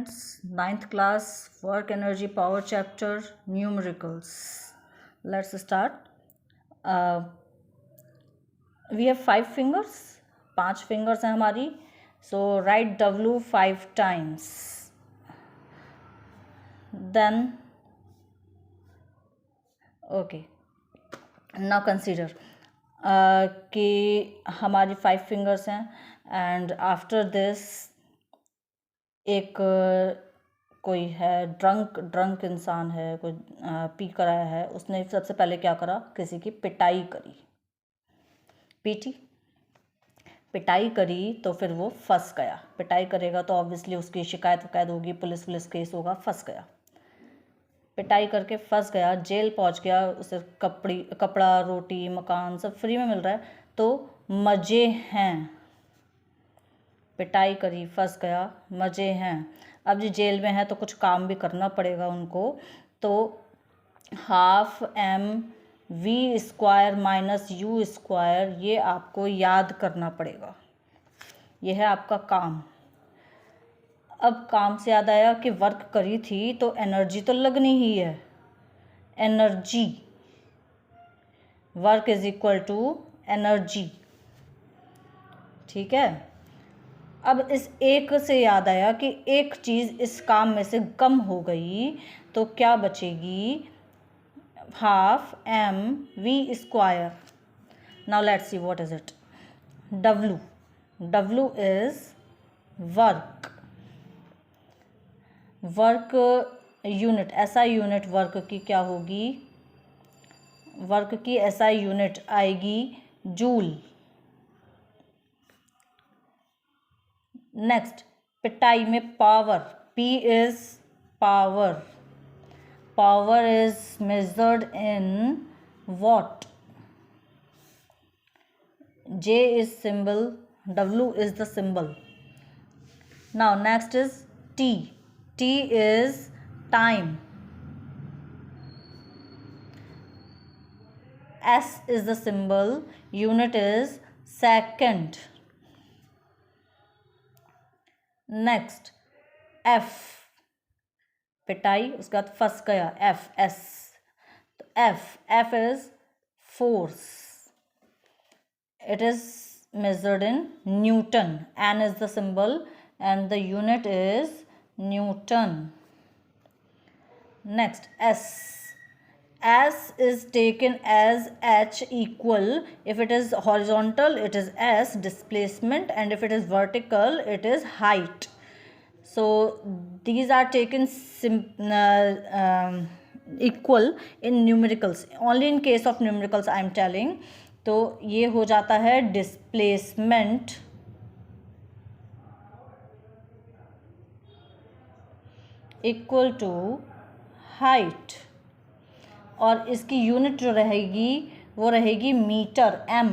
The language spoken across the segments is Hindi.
students, ninth class, work energy power chapter, numericals. Let's start. We have 5 fingers, 5 fingers हैं हमारी. So write W 5 times. Then okay, now consider कि हमारी 5 fingers हैं and after this एक कोई है ड्रंक इंसान है, कोई पी कर आया है. उसने सबसे पहले क्या करा, किसी की पिटाई करी, पिटाई करी तो फिर वो फंस गया. पिटाई करेगा तो ऑब्वियसली उसकी शिकायत वकायत होगी, पुलिस केस होगा. फंस गया, पिटाई करके फंस गया, जेल पहुंच गया. उसे कपड़ा रोटी मकान सब फ्री में मिल रहा है तो मज़े हैं. पिटाई करी, फंस गया, मज़े हैं. अब जी जेल में है तो कुछ काम भी करना पड़ेगा उनको. तो ½ mv² - u², ये आपको याद करना पड़ेगा. ये है आपका काम. अब काम से याद आया कि वर्क करी थी तो एनर्जी तो लगनी ही है. Energy, work is equal to energy. ठीक है. अब इस एक से याद आया कि एक चीज़ इस काम में से कम हो गई तो क्या बचेगी, ½ mv². Now let's see what is it. W is work. Work unit, SI unit work की क्या होगी, वर्क की SI यूनिट आएगी जूल. नेक्स्ट, पिटाई में power, P is power. Power is measured in what. J is symbol, W is the symbol. Now next is T. T is time. S is the symbol, unit is second. Next F, पिटाई, उसके बाद फंस गया, S. तो F is force. It is measured in Newton. N is the symbol and the unit is Newton. Next, S is taken as H equal. If it is horizontal, it is S, displacement, and if it is vertical, it is height. So these are taken equal in numericals. Only in case of numericals I am telling. तो ये हो जाता है displacement equal to height. और इसकी यूनिट जो रहेगी वो रहेगी metre, M.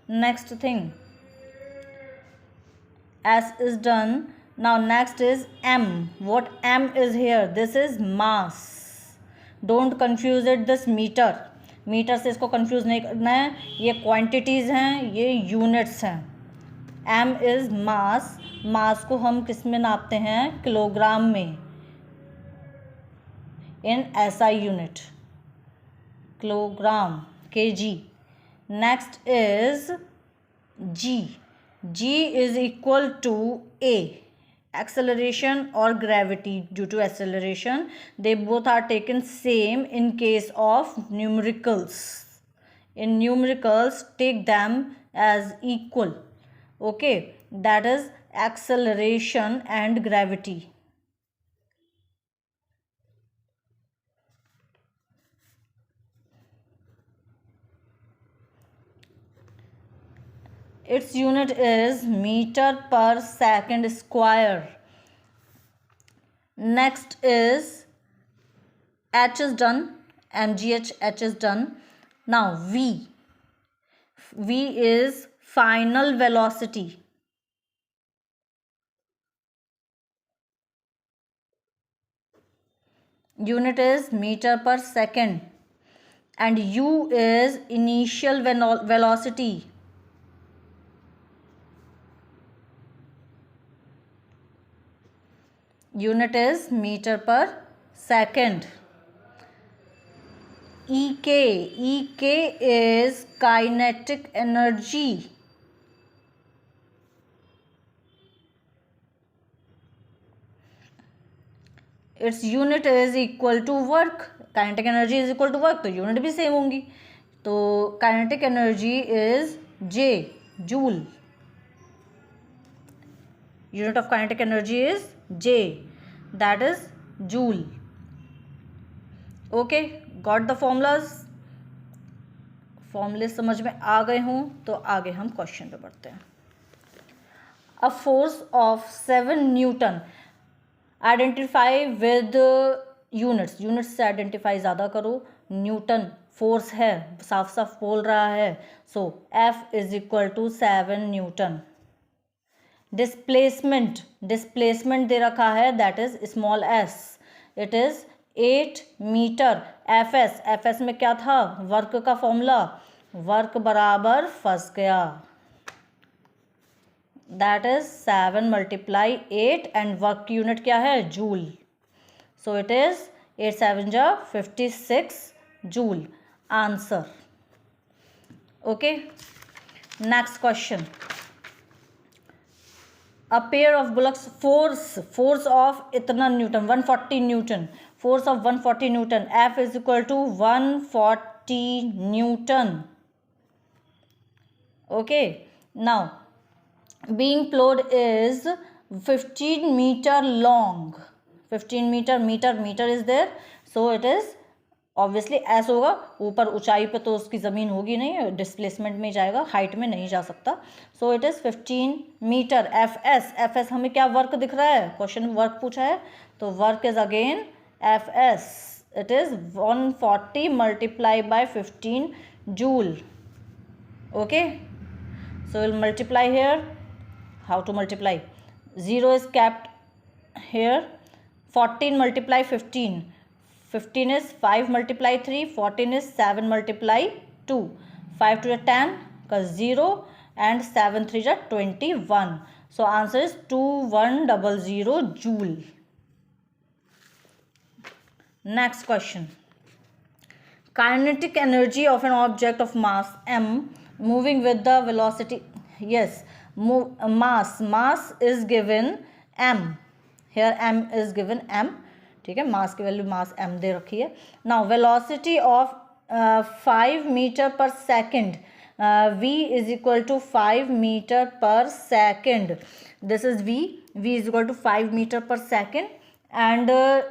Next thing, S is done. Now next is M. What M is here? This is mass. Don't confuse it this meter. Metre से इसको confuse नहीं करना है. ये quantities हैं, ये units हैं. M is mass. मास को हम किस में नापते हैं, किलोग्राम में, in SI unit, kilogram, kg. Next is G. G is equal to A, acceleration or gravity due to acceleration. They both are taken same in case of numericals. In numericals, take them as equal. Okay, that is acceleration and gravity. Its unit is meter per second square. Next is H is done, mgh, H is done. Now V is final velocity. Unit is meter per second. and u is initial velocity. Unit is meter per second. ek is kinetic energy. Its unit is equal to work. Kinetic energy is equal to work, तो यूनिट भी सेम होंगी. तो kinetic energy is J, joule. Unit of kinetic energy is J, that is joule. Okay, got the formulas? फॉर्मूले समझ में आ गए हों तो आगे हम क्वेश्चन पे बढ़ते हैं. A force of 7 Newton. Identify with units. Units से आइडेंटिफाई ज़्यादा करो. न्यूटन फोर्स है, साफ साफ बोल रहा है. So F is equal to 7 newton. Displacement दे रखा है, that is small s. It is 8 metre. F S में क्या था? वर्क का फॉर्मूला. वर्क बराबर फंस गया, that is 7 multiply 8 and work की यूनिट क्या है? जूल. सो इट इज 8 7 जा 56 joule. Answer. Okay, next question. A pair of bullocks force of इतना newton 140 newton. Force of 140 newton. F is equal to 140 newton. Okay, now being plowed is 15 meter long. 15 meter is there, so it is obviously s होगा. ऊपर ऊंचाई पे तो उसकी ज़मीन होगी नहीं, डिस्प्लेसमेंट में जाएगा, हाइट में नहीं जा सकता. So it is 15 metre. F S हमें क्या वर्क दिख रहा है? क्वेश्चन वर्क पूछा है, तो work is again F S. It is 140 multiply by 15 joule. Okay, so we'll multiply here. How to multiply? 0 is kept here. 14 multiply 15. 15 is 5 multiply 3. 14 is 7 multiply 2. 5 to the 10 because 0 and 7 3 is 21. So answer is 2100 joule. Next question. Kinetic energy of an object of mass m moving with the velocity. Yes, mass is given m. Here m is given m. ठीक है, मास की वैल्यू मास m दे रखी है. नाउ वेलोसिटी ऑफ 5 मीटर पर second. v is equal to 5 metre पर second. This is v is equal to 5 metre पर second and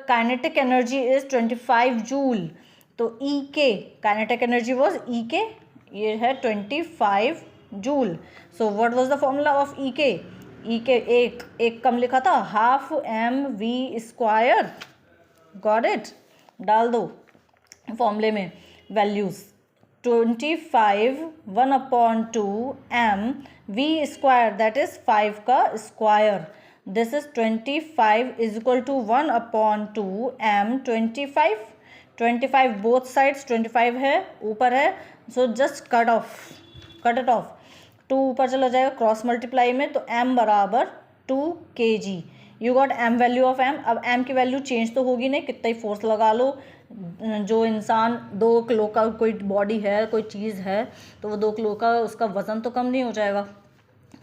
kinetic energy is 25 joule. तो ई के काइनेटिक एनर्जी वॉज ई के, ये है 25 joule. So what was the formula of E K? E K एक कम लिखा था, half M V square. Got it? डाल दो फॉर्मूले में values. 25 1/2 M V square, that is 5 का square. This is 25 is equal to 1/2 M 25 both sides 25 है, ऊपर है. So just cut it off. 2 ऊपर चला जाएगा क्रॉस मल्टीप्लाई में, तो m बराबर 2 kg. You got m value of m. अब m की वैल्यू चेंज तो होगी नहीं, कितना ही फोर्स लगा लो. जो इंसान 2 किलो का कोई बॉडी है, कोई चीज़ है, तो वो 2 किलो का उसका वज़न तो कम नहीं हो जाएगा.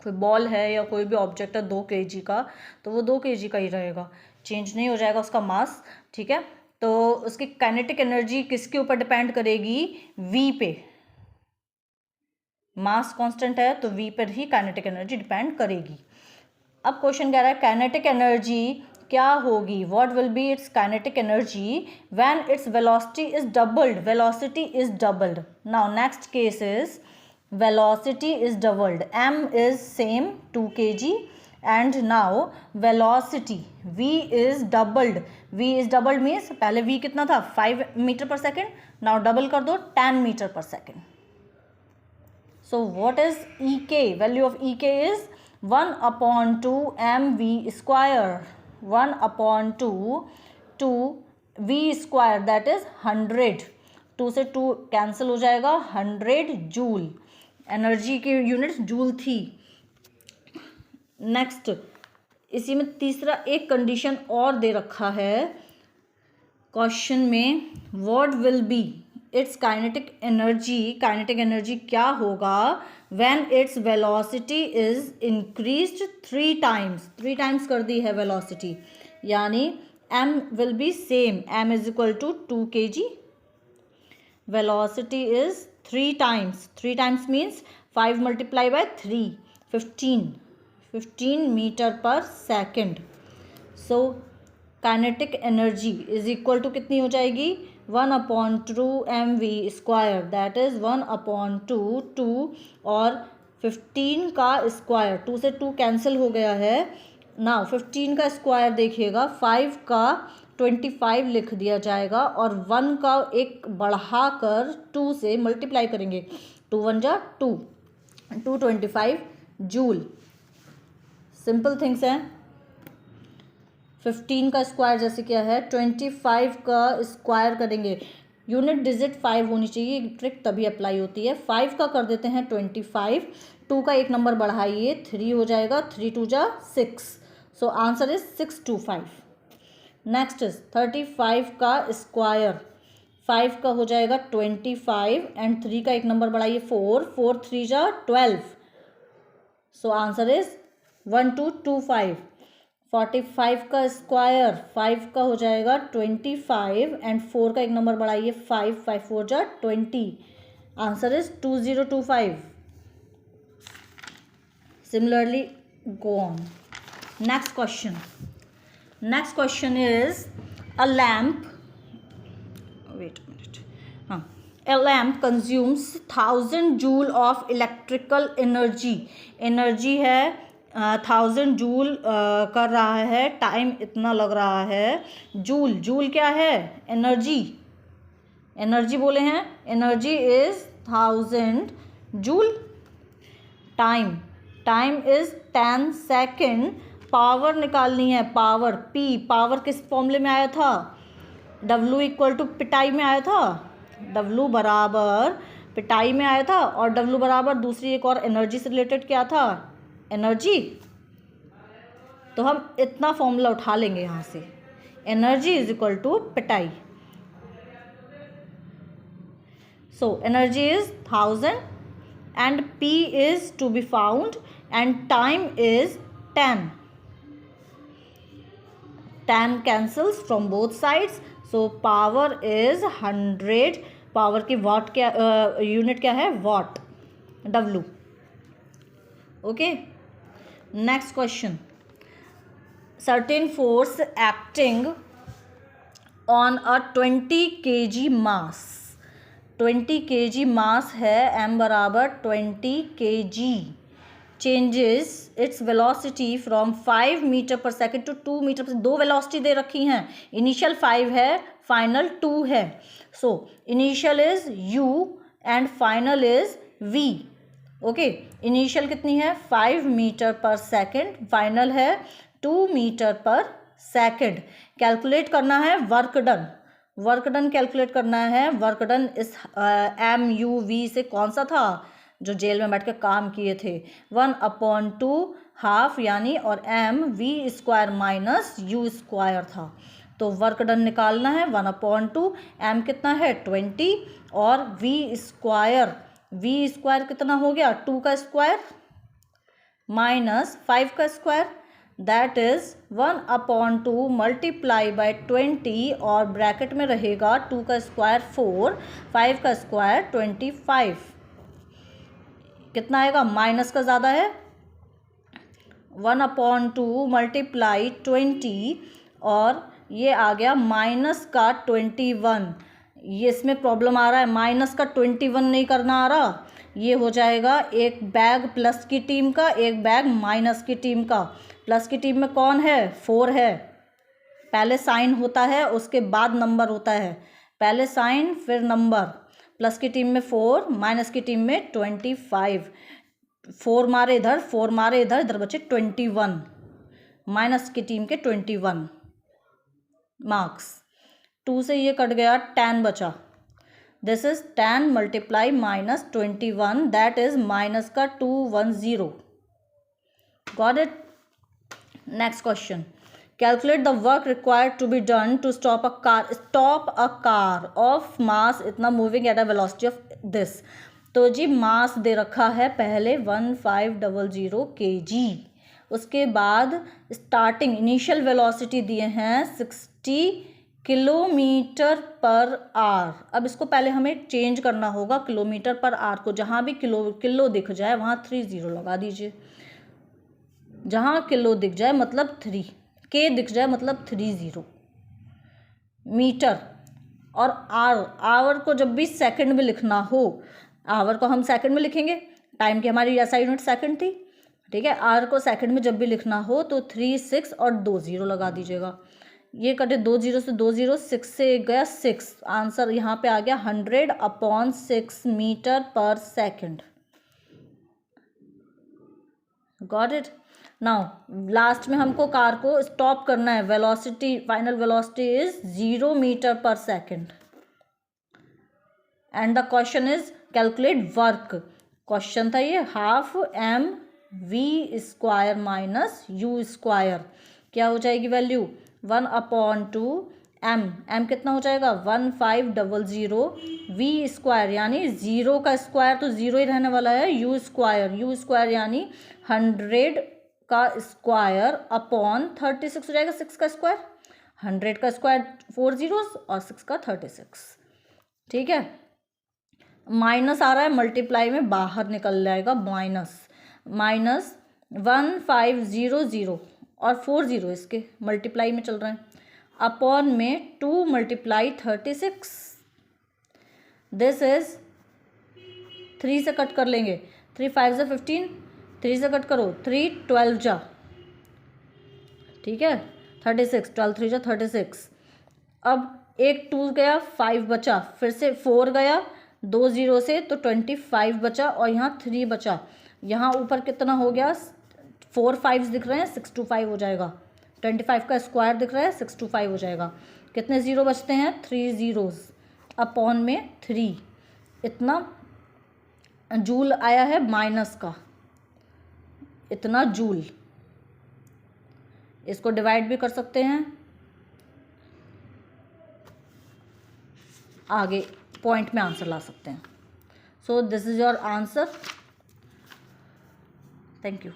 कोई बॉल है या कोई भी ऑब्जेक्ट है 2 kg का, तो वो 2 kg का ही रहेगा, चेंज नहीं हो जाएगा उसका मास. ठीक है, तो उसकी काइनेटिक एनर्जी किसके ऊपर डिपेंड करेगी? v पे. मास कांस्टेंट है तो v पर ही काइनेटिक एनर्जी डिपेंड करेगी. अब क्वेश्चन कह रहा है काइनेटिक एनर्जी क्या होगी? What will be its kinetic energy when its velocity is doubled. Velocity is doubled. Now next case is velocity is doubled. m is same 2 kg and now velocity v is doubled. v is doubled means पहले v कितना था? 5 मीटर पर सेकेंड. नाउ डबल कर दो 10 मीटर पर second. So what is EK? Value of EK is 1/2 mv square. 1/2 v square, that is 100. 2 से 2 कैंसिल हो जाएगा, 100 जूल, एनर्जी की यूनिट जूल थी। नेक्स्ट इसी में तीसरा एक कंडीशन और दे रखा है क्वेश्चन में, what will be its kinetic energy क्या होगा when its velocity is increased 3 times कर दी है वेलोसिटी, यानी m will be same, m is equal to 2 kg, velocity is 3 times means 5 multiply by 3, 15 meter पर second. So kinetic energy is equal to कितनी हो जाएगी, 1/2 mv², दैट इज 1/2 2 और 15 का स्क्वायर, 2 से 2 कैंसिल हो गया है ना, 15 का स्क्वायर देखिएगा, 5 का 25 लिख दिया जाएगा और 1 का एक बढ़ाकर 2 से मल्टीप्लाई करेंगे, 2 1 जा 2, 225 जूल। सिंपल थिंग्स हैं। 15 का स्क्वायर जैसे क्या है, 25 का स्क्वायर करेंगे, यूनिट डिजिट 5 होनी चाहिए, ट्रिक तभी अप्लाई होती है। 5 का कर देते हैं 25, 2 का एक नंबर बढ़ाइए, 3 हो जाएगा, 3 2 जा 6, so answer is 625। Next is 35 का स्क्वायर, 5 का हो जाएगा 25 एंड 3 का एक नंबर बढ़ाइए 4, 4 3 जा 12, सो आंसर इज 1225। 45 का स्क्वायर, 5 का हो जाएगा 25 एंड 4 का एक नंबर बढ़ाइए 5, 5 4 जा 20, answer is 2025। Similarly go on. Next question is a lamp, wait a minute, हाँ, a lamp consumes 1000 joule of electrical energy है 1000 जूल कर रहा है, टाइम इतना लग रहा है, जूल क्या है, एनर्जी बोले हैं, energy is 1000 joule, time is 10 second, power निकालनी है, पावर किस फॉर्मूले में आया था, W इक्वल टू पिटाई में आया था, W बराबर पिटाई में आया था, और W बराबर दूसरी एक और एनर्जी से रिलेटेड क्या था, एनर्जी, तो हम इतना फॉर्मूला उठा लेंगे यहाँ से, एनर्जी इज इक्वल टू पिटाई, so energy is 1000 and P is to be found and time is 10 cancels from both sides, so power is 100, power की वाट क्या यूनिट क्या है, watt, W। Okay, next question, certain force acting on a 20 kg mass, 20 kg mass है, m बराबर 20 kg, changes its velocity from 5 metre पर सेकेंड टू 2 मीटर पर, दो वेलोसिटी दे रखी हैं, इनिशियल 5 है, फाइनल 2 है, so initial is u and final is v। Okay, initial कितनी है 5 मीटर पर सेकेंड, फाइनल है 2 मीटर पर सेकेंड। कैलकुलेट करना है वर्क डन कैलकुलेट करना है, वर्क डन इस MUV से कौन सा था, जो जेल में बैठ के काम किए थे, 1/2 हाफ यानी, और MV² माइनस U² था, तो वर्क डन निकालना है 1/2, m कितना है 20 और V² कितना हो गया 2 का स्क्वायर माइनस 5 का square, that is 1/2 multiply by 20 और ब्रैकेट में रहेगा 2 का स्क्वायर 4, 5 का स्क्वायर 25, कितना आएगा, माइनस का ज़्यादा है, 1/2 मल्टीप्लाई 20 और ये आ गया माइनस का 21, ये इसमें प्रॉब्लम आ रहा है, माइनस का 21 नहीं करना आ रहा, ये हो जाएगा एक बैग प्लस की टीम का, एक बैग माइनस की टीम का। प्लस की टीम में कौन है, 4 है, पहले साइन होता है उसके बाद नंबर होता है, पहले साइन फिर नंबर, प्लस की टीम में 4, माइनस की टीम में 25, 4 मारे इधर, 4 मारे इधर, इधर बचे 21, माइनस की टीम के 21 मार्क्स, 2 से ये कट गया 10 बचा, this is 10 multiply minus 21, that is minus का 210. Got it. Next question. Calculate the work required to be done to stop a car of mass इतना moving at a velocity of this. तो जी मास दे रखा है पहले 1500 kg. उसके बाद स्टार्टिंग इनिशियल वेलोसिटी दिए हैं 60 किलोमीटर पर आवर. अब इसको पहले हमें चेंज करना होगा किलोमीटर पर आवर को. जहाँ भी किलो दिख जाए वहाँ 30 लगा दीजिए. जहाँ किलो दिख जाए मतलब 3, के दिख जाए मतलब 30. मीटर और आवर को जब भी सेकंड में लिखना हो, आवर को हम सेकंड में लिखेंगे, टाइम की हमारी ऐसा यूनिट सेकंड थी, ठीक है. आवर को सेकंड में जब भी लिखना हो तो 3, 6 और 2 0 लगा दीजिएगा. ये कटे 2 0 से 2 0, 6 से गया 6. आंसर यहाँ पे आ गया 100/6 मीटर पर second. Got it. Now last में हमको कार को स्टॉप करना है. Velocity, final velocity is 0 meter पर second. And the question is calculate work. Question था ये हाफ mv² माइनस u². क्या हो जाएगी वैल्यू 1/2 m कितना हो जाएगा 1500 v² यानी 0 का स्क्वायर तो 0 ही रहने वाला है. u² यानी 100 का स्क्वायर अपॉन 36 हो जाएगा. 6 का स्क्वायर, 100 का स्क्वायर 4 zeros और 6 का 36. ठीक है. माइनस आ रहा है, मल्टीप्लाई में बाहर निकल जाएगा. माइनस 1500 और 4 0 इसके मल्टीप्लाई में चल रहे हैं. अपॉन में 2 मल्टीप्लाई 36. दिस इज 3 से कट कर लेंगे. 3 5 जा 15, 3 से कट करो 3 12 जा, ठीक है 36, 12 3 जा 36. अब एक 2 गया 5 बचा, फिर से 4 गया 2 0 से तो 25 बचा और यहाँ 3 बचा. यहाँ ऊपर कितना हो गया 4 5 दिख रहे हैं 625 हो जाएगा. 25 का स्क्वायर दिख रहा है 625 हो जाएगा. कितने ज़ीरो बचते हैं 3 zeros अपॉन में 3. इतना जूल आया है माइनस का, इतना जूल. इसको डिवाइड भी कर सकते हैं, आगे पॉइंट में आंसर ला सकते हैं. So this is your answer. Thank you.